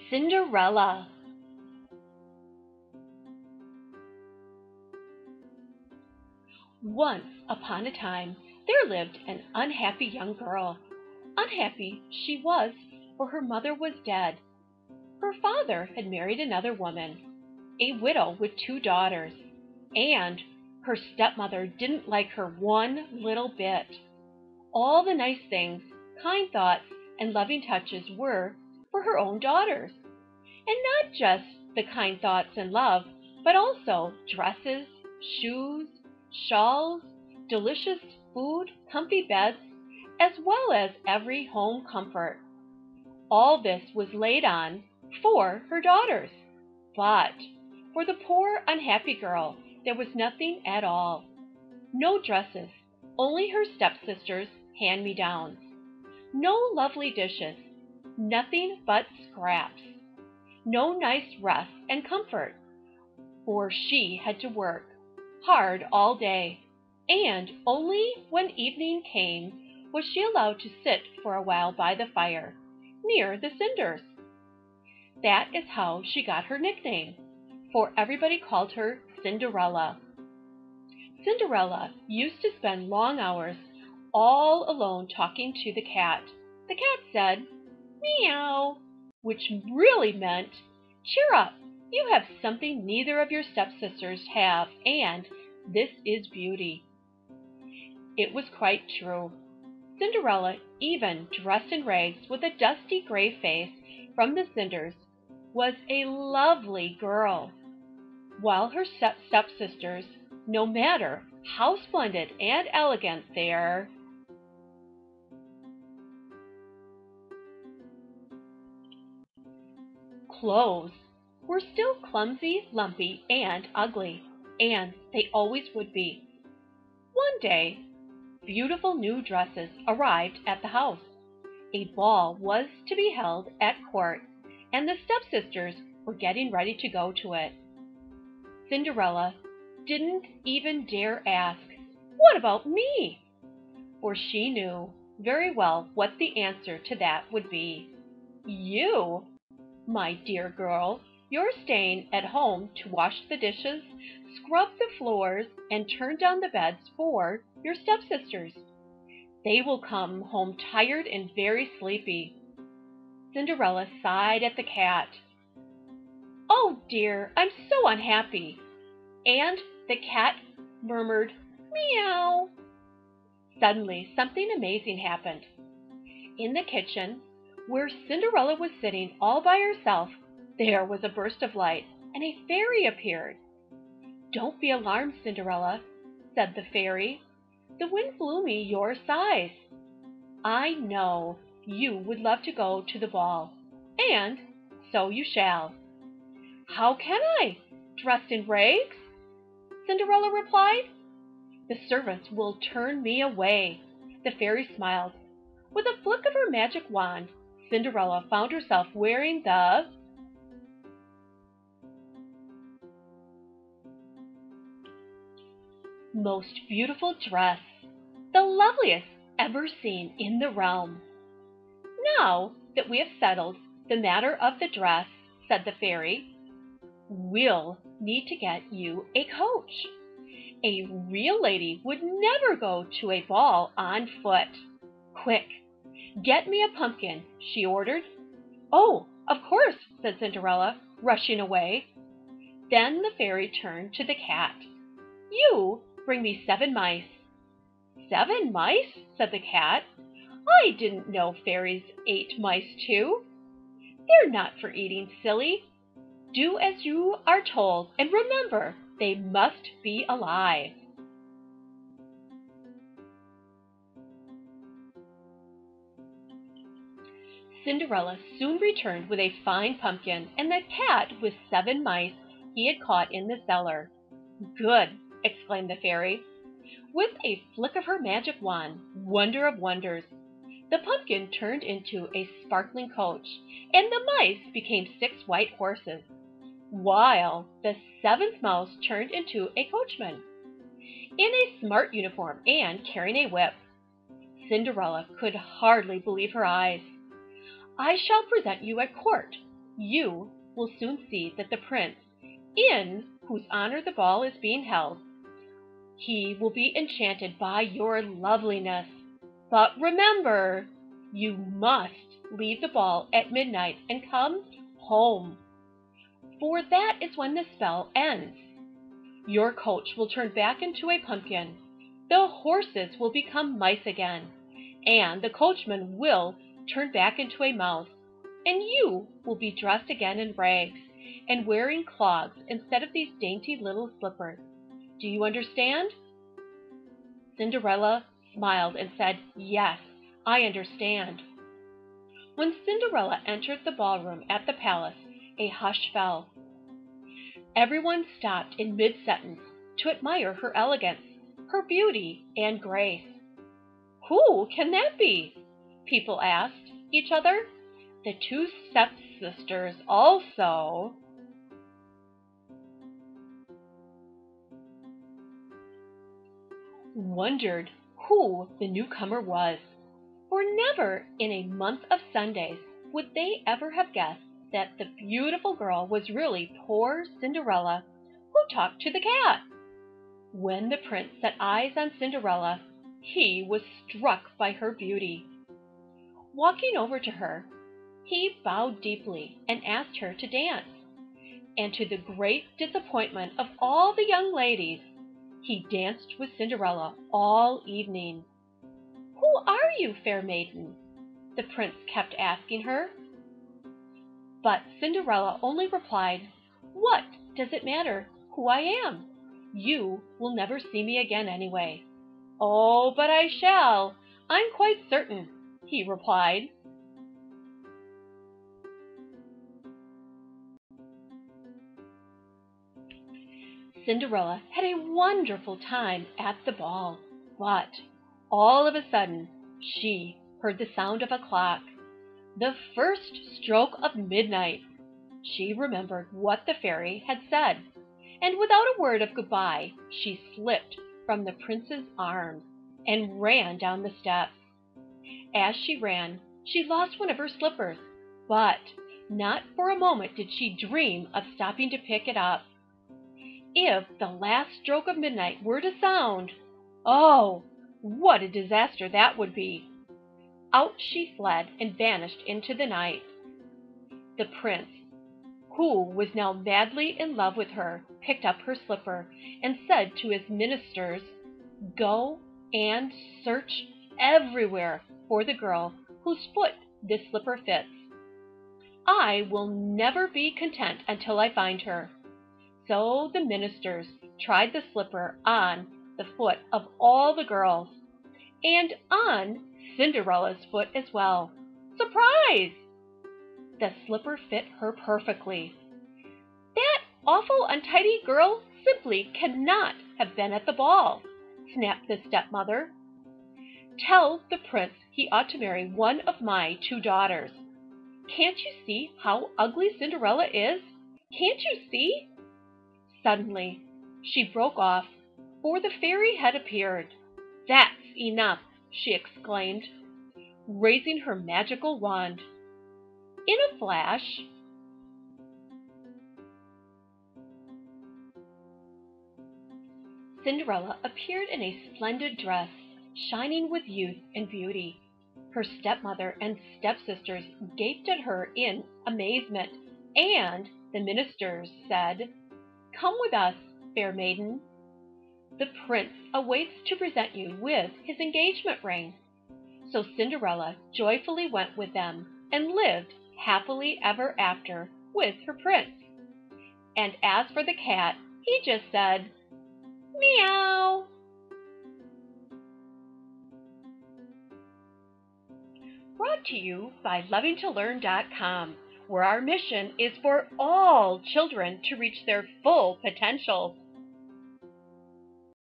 Cinderella. Once upon a time, there lived an unhappy young girl. Unhappy she was, for her mother was dead. Her father had married another woman, a widow with two daughters, and her stepmother didn't like her one little bit. All the nice things, kind thoughts, and loving touches were for her own daughters. And not just the kind thoughts and love, but also dresses, shoes, shawls, delicious food, comfy beds, as well as every home comfort. All this was laid on for her daughters. But for the poor, unhappy girl, there was nothing at all. No dresses, only her stepsister's hand-me-downs. No lovely dishes, nothing but scraps. No nice rest and comfort, for she had to work hard all day, and only when evening came was she allowed to sit for a while by the fire, near the cinders. That is how she got her nickname, for everybody called her Cinderella. Cinderella used to spend long hours all alone talking to the cat. The cat said, "Meow," which really meant, "Cheer up, you have something neither of your stepsisters have, and this is beauty." It was quite true. Cinderella, even dressed in rags with a dusty gray face from the cinders, was a lovely girl, while her stepsisters, no matter how splendid and elegant their clothes, were still clumsy, lumpy, and ugly, and they always would be. One day, beautiful new dresses arrived at the house. A ball was to be held at court, and the stepsisters were getting ready to go to it. Cinderella didn't even dare ask, "What about me?" For she knew very well what the answer to that would be. "You? My dear girl, you're staying at home to wash the dishes, scrub the floors, and turn down the beds for your stepsisters. They will come home tired and very sleepy." Cinderella sighed at the cat. "Oh dear, I'm so unhappy." And the cat murmured, "Meow." Suddenly, something amazing happened. In the kitchen, where Cinderella was sitting all by herself, there was a burst of light, and a fairy appeared. "Don't be alarmed, Cinderella," said the fairy. "The wind blew me your size. I know you would love to go to the ball, and so you shall." "How can I, dressed in rags?" Cinderella replied. "The servants will turn me away." The fairy smiled. With a flick of her magic wand, Cinderella found herself wearing the most beautiful dress, the loveliest ever seen in the realm. "Now that we have settled the matter of the dress," said the fairy, "we'll need to get you a coach. A real lady would never go to a ball on foot. Quick, get me a pumpkin," she ordered. "Oh, of course," said Cinderella, rushing away. Then the fairy turned to the cat. "You bring me 7 mice." "7 mice?" said the cat. "I didn't know fairies ate mice too." "They're not for eating, silly. Do as you are told, and remember, they must be alive." Cinderella soon returned with a fine pumpkin, and the cat with 7 mice he had caught in the cellar. "Good!" exclaimed the fairy. With a flick of her magic wand, wonder of wonders, the pumpkin turned into a sparkling coach, and the mice became 6 white horses, while the 7th mouse turned into a coachman, in a smart uniform and carrying a whip. Cinderella could hardly believe her eyes. "I shall present you at court. You will soon see that the prince, in whose honor the ball is being held, he will be enchanted by your loveliness. But remember, you must leave the ball at midnight and come home, for that is when the spell ends. Your coach will turn back into a pumpkin, the horses will become mice again, and the coachman will turn back into a mouse, and you will be dressed again in rags and wearing clogs instead of these dainty little slippers. Do you understand?" Cinderella smiled and said, "Yes, I understand." When Cinderella entered the ballroom at the palace, a hush fell. Everyone stopped in mid-sentence to admire her elegance, her beauty, and grace. "Who can that be?" people asked each other. The two stepsisters also wondered who the newcomer was, for never in a month of Sundays would they ever have guessed that the beautiful girl was really poor Cinderella, who talked to the cat. When the prince set eyes on Cinderella, he was struck by her beauty. Walking over to her, he bowed deeply and asked her to dance, and to the great disappointment of all the young ladies, he danced with Cinderella all evening. "Who are you, fair maiden?" the prince kept asking her. But Cinderella only replied, "What does it matter who I am? You will never see me again anyway." "Oh, but I shall, I'm quite certain," he replied. Cinderella had a wonderful time at the ball, but all of a sudden she heard the sound of a clock, the first stroke of midnight. She remembered what the fairy had said, and without a word of goodbye, she slipped from the prince's arms and ran down the steps. As she ran, she lost one of her slippers, but not for a moment did she dream of stopping to pick it up. If the last stroke of midnight were to sound, oh, what a disaster that would be! Out she fled and vanished into the night. The prince, who was now madly in love with her, picked up her slipper and said to his ministers, "Go and search everywhere for the girl whose foot this slipper fits. I will never be content until I find her." So the ministers tried the slipper on the foot of all the girls, and on Cinderella's foot as well. Surprise! The slipper fit her perfectly. "That awful untidy girl simply cannot have been at the ball," snapped the stepmother. "Tell the prince he ought to marry one of my two daughters. Can't you see how ugly Cinderella is? Can't you see?" Suddenly she broke off, for the fairy had appeared. "That's enough!" she exclaimed, raising her magical wand. In a flash, Cinderella appeared in a splendid dress, shining with youth and beauty. Her stepmother and stepsisters gaped at her in amazement, and the ministers said, "Come with us, fair maiden. The prince awaits to present you with his engagement ring." So Cinderella joyfully went with them and lived happily ever after with her prince. And as for the cat, he just said, "Meow." Brought to you by lovingtolearn.com, where our mission is for all children to reach their full potential.